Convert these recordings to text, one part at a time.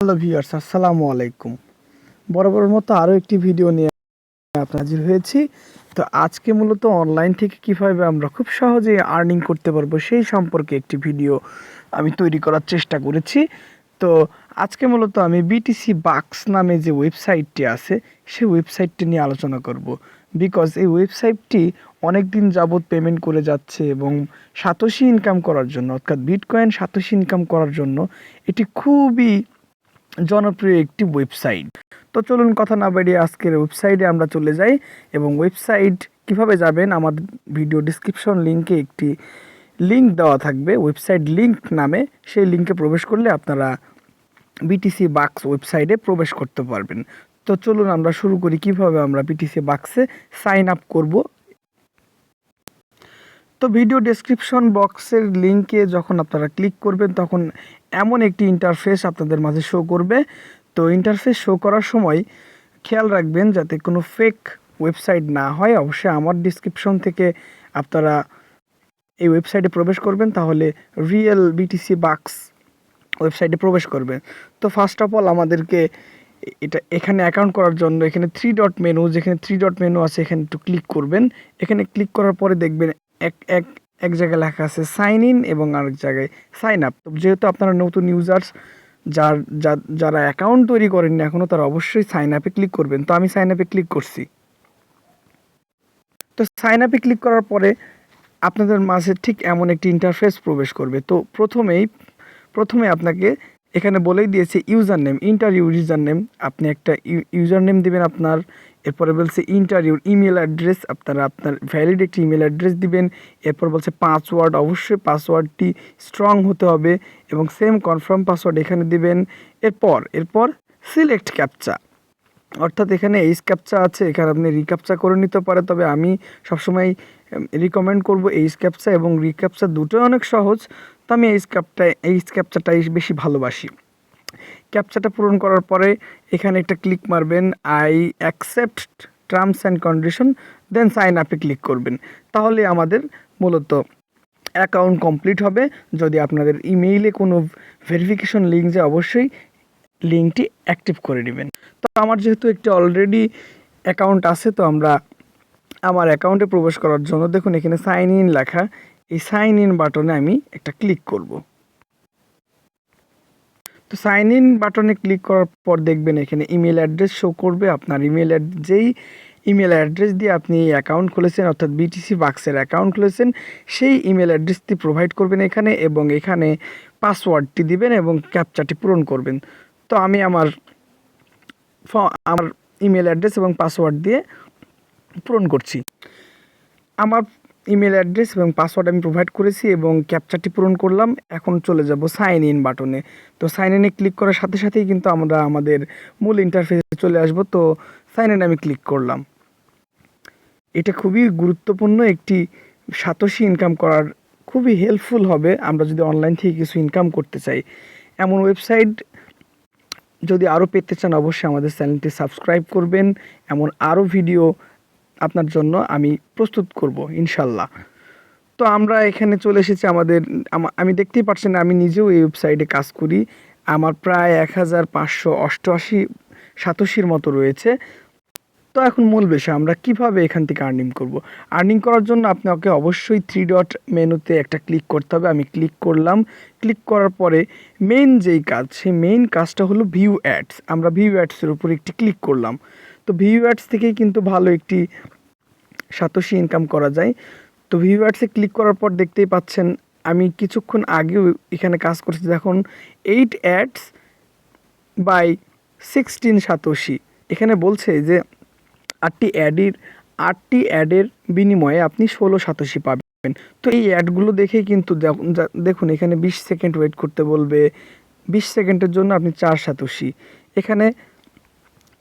Hello viewers, আসসালামু আলাইকুম। বরাবরের মতো আরও একটি ভিডিও নিয়ে আপনার হাজির হয়েছি। তো আজকে মূলত অনলাইন থেকে কিভাবে আমরা খুব সহজেই আর্নিং করতে পারবো সেই সম্পর্কে একটি ভিডিও আমি তৈরি করার চেষ্টা করেছি। তো আজকে মূলত আমি বিটিসি বাক্স নামে যে ওয়েবসাইটটি আছে সেই ওয়েবসাইটটি নিয়ে আলোচনা করব। বিকজ এই ওয়েবসাইটটি অনেক দিন যাবৎ পেমেন্ট করে যাচ্ছে এবং সাতোশি ইনকাম করার জন্য, অর্থাৎ বিটকয়েন সাতোশি ইনকাম করার জন্য এটি খুবই জনপ্রিয় একটি ওয়েবসাইট। তো চলুন কথা না বাড়িয়ে আজকের ওয়েবসাইটে আমরা চলে যাই এবং ওয়েবসাইট কিভাবে যাবেন আমাদের ভিডিও ডিসক্রিপশন লিঙ্কে একটি লিঙ্ক দেওয়া থাকবে, ওয়েবসাইট লিঙ্ক নামে। সেই লিঙ্কে প্রবেশ করলে আপনারা বিটিসি বাক্স ওয়েবসাইটে প্রবেশ করতে পারবেন। তো চলুন আমরা শুরু করি কিভাবে আমরা বিটিসি বাক্সে সাইন আপ করব। তো ভিডিও ডেসক্রিপশন বক্সের লিঙ্কে যখন আপনারা ক্লিক করবেন তখন এমন একটি ইন্টারফেস আপনাদের মাঝে শো করবে। তো ইন্টারফেস শো করার সময় খেয়াল রাখবেন যাতে কোনো ফেক ওয়েবসাইট না হয়। অবশ্যই আমার ডিসক্রিপশন থেকে আপনারা এই ওয়েবসাইটে প্রবেশ করবেন, তাহলে রিয়েল বিটিসি বাক্স ওয়েবসাইটে প্রবেশ করবেন। তো ফার্স্ট অফ অল আমাদেরকে এখানে অ্যাকাউন্ট করার জন্য এখানে যেখানে থ্রি ডট মেনু আছে এখানে একটু ক্লিক করবেন। এখানে ক্লিক করার পরে দেখবেন এক জায়গায় লেখা আছে সাইন ইন এবং আরেক জায়গায় সাইন আপ। তো যেহেতু আপনারা নতুন ইউজার্স, যারা অ্যাকাউন্ট তৈরি করেননি এখনও, তারা অবশ্যই সাইন আপে ক্লিক করবেন। তো আমি সাইন আপে ক্লিক করছি। তো সাইন আপে ক্লিক করার পরে আপনাদের মাঝে ঠিক এমন একটি ইন্টারফেস প্রবেশ করবে। তো প্রথমে আপনাকে এখানে বলেই দিয়েছে ইউজার নেম, ইউজার নেম। আপনি একটা ইউজার নেম দিবেন আপনার। এরপরে বলছে ইউর ইমেল অ্যাড্রেস, আপনারা আপনার ভ্যালিড একটি ইমেল অ্যাড্রেস দিবেন। এরপর বলছে পাসওয়ার্ড, অবশ্যই পাসওয়ার্ডটি স্ট্রং হতে হবে এবং সেম কনফার্ম পাসওয়ার্ড এখানে দিবেন। এরপর সিলেক্ট ক্যাপচা, অর্থাৎ এখানে এইচ ক্যাপচা আছে, এখানে আপনি রিক্যাপচা করে নিতে পারে। তবে আমি সবসময় রিকমেন্ড করব এইচ ক্যাপচা এবং রিক্যাপচা দুটোই অনেক সহজ। তো আমি এইচ ক্যাপচাটাই বেশি ভালোবাসি। ক্যাপচাটা পূরণ করার পরে এখানে একটা ক্লিক মারবেন, I accept terms and condition, then sign আপে ক্লিক করবেন। তাহলে আমাদের মূলত অ্যাকাউন্ট কমপ্লিট হবে। যদি আপনাদের ইমেইলে কোনো ভেরিফিকেশন লিঙ্ক যায় অবশ্যই লিঙ্কটি অ্যাক্টিভ করে নেবেন। তো আমার যেহেতু একটি অলরেডি অ্যাকাউন্ট আছে, তো আমার অ্যাকাউন্টে প্রবেশ করার জন্য দেখুন এখানে সাইন ইন লেখা, এই সাইন ইন বাটনে আমি একটা ক্লিক করব। তো সাইন ইন বাটনে ক্লিক করার পর দেখবেন এখানে ইমেল অ্যাড্রেস শো করবে। আপনার যেই ইমেল অ্যাড্রেস দিয়ে আপনি এই অ্যাকাউন্ট খুলেছেন, অর্থাৎ বিটিসি বাক্সের অ্যাকাউন্ট খুলেছেন, সেই ইমেল অ্যাড্রেসটি প্রোভাইড করবেন এখানে এবং এখানে পাসওয়ার্ডটি দিবেন এবং ক্যাপচাটি পূরণ করবেন। তো আমি আমার ইমেল অ্যাড্রেস এবং পাসওয়ার্ড দিয়ে পূরণ করছি। আমার ইমেল অ্যাড্রেস এবং পাসওয়ার্ড আমি প্রোভাইড করেছি এবং ক্যাপচারটি পূরণ করলাম। এখন চলে যাব সাইন ইন বাটনে। তো সাইন ইনে ক্লিক করার সাথে সাথেই কিন্তু আমরা আমাদের মূল ইন্টারফেসে চলে আসব। তো সাইন ইন আমি ক্লিক করলাম। এটা খুবই গুরুত্বপূর্ণ একটি সাতোশি ইনকাম করার খুবই হেল্পফুল হবে আমরা যদি অনলাইন থেকে কিছু ইনকাম করতে চাই। এমন ওয়েবসাইট যদি আরও পেতে চান অবশ্যই আমাদের চ্যানেলটি সাবস্ক্রাইব করবেন। এমন আরও ভিডিও আপনার জন্য আমি প্রস্তুত করব ইনশাল্লাহ। তো আমরা এখানে চলে এসেছি আমি দেখতেই পাচ্ছেন আমি নিজেও এই ওয়েবসাইটে কাজ করি। আমার প্রায় 1588 সাতোশির মতো রয়েছে। তো এখন মূল বিষয় আমরা কিভাবে এখান থেকে আর্নিং করব। আর্নিং করার জন্য আপনাকে অবশ্যই থ্রি ডট মেনুতে একটা ক্লিক করতে হবে। আমি ক্লিক করলাম। ক্লিক করার পরে মেইন যেই কাজ, সেই মেইন কাজটা হলো ভিউ অ্যাডস। আমরা ভিউ অ্যাডসের উপর একটি ক্লিক করলাম। তো ভিউ অ্যাডস থেকেই কিন্তু ভালো একটি সাতোশি ইনকাম করা যায়। তো ভিউ অ্যাডসে ক্লিক করার পর দেখতেই পাচ্ছেন আমি কিছুক্ষণ আগেও এখানে কাজ করছি। দেখুন 8 অ্যাডস বাই 16 সাতোশি। এখানে বলছে যে 8টি অ্যাডের বিনিময়ে আপনি 16 সাতোশি পাবেন। তো এই অ্যাডগুলো দেখেই কিন্তু দেখুন এখানে 20 সেকেন্ড ওয়েট করতে বলবে। 20 সেকেন্ডের জন্য আপনি 4 সাতোশি, এখানে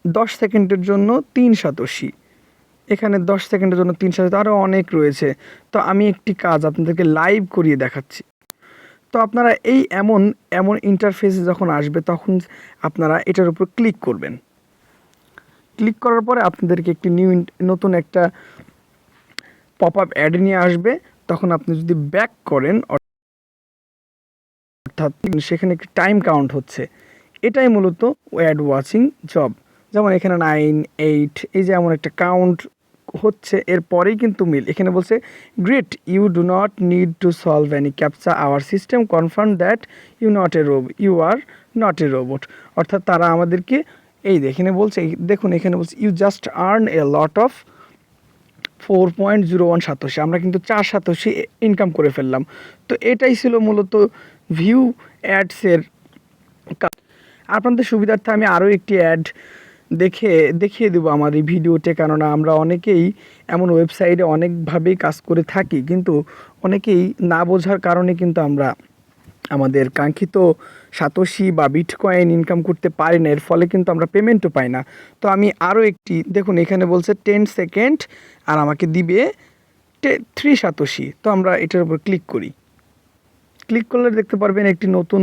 10 সেকেন্ডের জন্য 3 সাতোশি, এখানে 10 সেকেন্ডের জন্য 3 সাতোশি, আরও অনেক রয়েছে। তো আমি একটি কাজ আপনাদেরকে লাইভ করিয়ে দেখাচ্ছি। তো আপনারা এই এমন ইন্টারফেসে যখন আসবে তখন আপনারা এটার উপর ক্লিক করবেন। ক্লিক করার পরে আপনাদেরকে একটি নতুন একটা পপ আপ অ্যাড নিয়ে আসবে। তখন আপনি যদি ব্যাক করেন, অর্থাৎ সেখানে একটি টাইম কাউন্ট হচ্ছে, এটাই মূলত অ্যাড ওয়াচিং জব। যেমন এখানে 9, 8 এই যে এমন একটা কাউন্ট হচ্ছে, এরপরেই কিন্তু মিল। এখানে বলছে great, you do not need to solve any captcha, our system confirm that you are not a robot. অর্থাৎ তারা আমাদেরকে এই এখানে বলছে, দেখুন এখানে বলছে you just earn a lot of 4.01 satoshi, আমরা কিন্তু 4 সাতোশি ইনকাম করে ফেললাম। তো এটাই ছিল মূলত ভিউ অ্যাডসের। আপনাদের সুবিধার্থে আমি আরও একটি অ্যাড দেখিয়ে দেবো আমার এই ভিডিওতে, কেননা আমরা অনেকেই এমন ওয়েবসাইটে অনেকভাবেই কাজ করে থাকি, কিন্তু অনেকেই না বোঝার কারণে কিন্তু আমরা আমাদের কাঙ্ক্ষিত সাতোশি বা বিটকয়েন ইনকাম করতে পারি না, এর ফলে কিন্তু আমরা পেমেন্টও পাই না। তো আমি আরও একটি, দেখুন এখানে বলছে 10 সেকেন্ড আর আমাকে দিবে 3 সাতোশি। তো আমরা এটার উপর ক্লিক করি। ক্লিক করলে দেখতে পারবেন একটি নতুন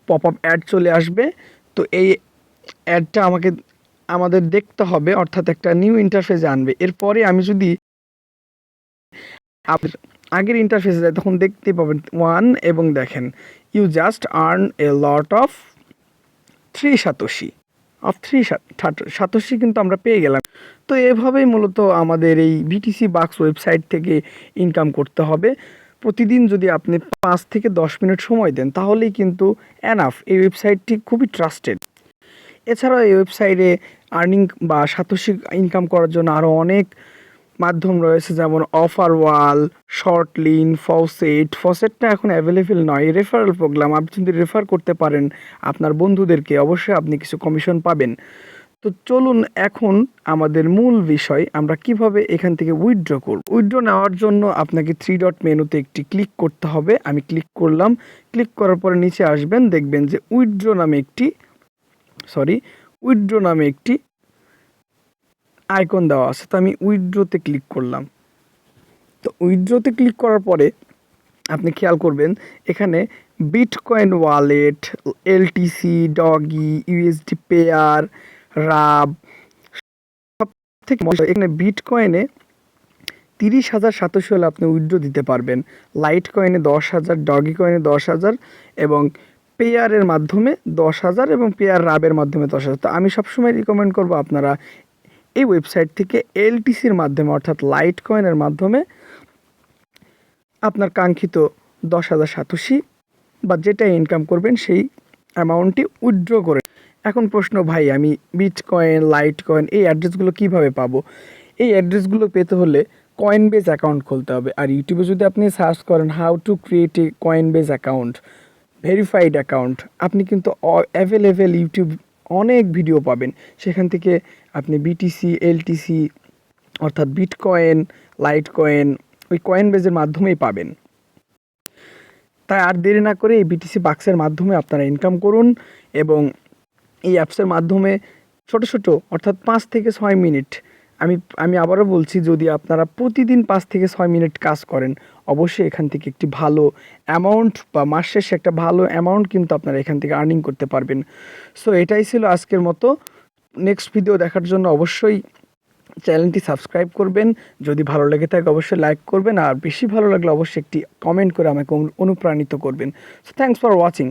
পপ আপ অ্যাড চলে আসবে। তো এই অ্যাডটা আমাদের দেখতে হবে, অর্থাৎ একটা নিউ ইন্টারফেসে আনবে। এরপরে আমি যদি আগের ইন্টারফেসে যাই তখন দেখতে পাবেন 1 এবং দেখেন you just earn a lot of 3 satoshi satoshi কিন্তু আমরা পেয়ে গেলাম। তো এভাবেই মূলত আমাদের এই বিটিসি বাক্স ওয়েবসাইট থেকে ইনকাম করতে হবে। প্রতিদিন যদি আপনি 5 থেকে 10 মিনিট সময় দেন তাহলেই কিন্তু এনাফ। এই ওয়েবসাইটটি খুবই ট্রাস্টেড। এছাড়াও এই ওয়েবসাইটে আর্নিং বা সাতোশি ইনকাম করার জন্য আরও অনেক মাধ্যম রয়েছে, যেমন অফার ওয়াল, শর্ট লিন, ফসেটটা এখন অ্যাভেলেবেল নয়। রেফারেল প্রোগ্রাম, আপনি যদি রেফার করতে পারেন আপনার বন্ধুদেরকে, অবশ্যই আপনি কিছু কমিশন পাবেন। তো চলুন এখন আমাদের মূল বিষয়, আমরা কিভাবে এখান থেকে উইথড্র করব। উইথড্র নেওয়ার জন্য আপনাকে 3 ডট মেনুতে একটি ক্লিক করতে হবে। আমি ক্লিক করলাম। ক্লিক করার পরে নিচে আসবেন, দেখবেন যে উইথড্র নামে একটি আইকন দেওয়া আছে। তো আমি উইথড্রোতে ক্লিক করলাম। তো উইথড্রোতে ক্লিক করার পরে আপনি খেয়াল করবেন এখানে bitcoin wallet, LTC, doge, USD pair, rub, সব থেকে এখানে বিটকয়েনে 30,000 সাতোশি হলে আপনি উইথড্র দিতে পারবেন। লাইট কয়েনে 10,000, ডগি কয়েনে 10,000 এবং পেয়ারের মাধ্যমে 10,000 এবং পেয়ার রাবের মাধ্যমে 10,000। তো আমি সবসময় রিকমেন্ড করব আপনারা এই ওয়েবসাইট থেকে এলটিসির মাধ্যমে, অর্থাৎ লাইট কয়েনের মাধ্যমে আপনার কাঙ্ক্ষিত 10,000 সাতোশি বা যেটা ইনকাম করবেন সেই অ্যামাউন্টটি উইথড্র করে। এখন প্রশ্ন, ভাই আমি বিটকয়েন, লাইট কয়েন এই অ্যাড্রেসগুলো কীভাবে পাবো? এই অ্যাড্রেসগুলো পেতে হলে কয়েনবেজ অ্যাকাউন্ট খুলতে হবে। আর ইউটিউবে যদি আপনি সার্চ করেন how to create a Coinbase account, verified account, আপনি কিন্তু অ্যাভেলেবেল ইউটিউব অনেক ভিডিও পাবেন। সেখান থেকে আপনি বিটিসি, এলটিসি অর্থাৎ বিটকয়েন, লাইট কয়েন ওই কয়েনবেজের মাধ্যমেই পাবেন। তাই আর দেরি না করে এই বিটিসি বাক্সের মাধ্যমে আপনারা ইনকাম করুন এবং এই অ্যাপসের মাধ্যমে ছোট অর্থাৎ 5 থেকে 6 মিনিট, আমি আবারও বলছি, যদি আপনারা প্রতিদিন 5 থেকে 6 মিনিট কাজ করেন অবশ্যই এখান থেকে একটি ভালো অ্যামাউন্ট বা মাস শেষে একটা ভালো অ্যামাউন্ট কিন্তু আপনারা এখান থেকে আর্নিং করতে পারবেন। সো এটাই ছিল আজকের মতো। নেক্সট ভিডিও দেখার জন্য অবশ্যই চ্যানেলটি সাবস্ক্রাইব করবেন। যদি ভালো লেগে থাকে অবশ্যই লাইক করবেন, আর বেশি ভালো লাগলে অবশ্যই একটি কমেন্ট করে আমাকে অনুপ্রাণিত করবেন। So thanks for watching.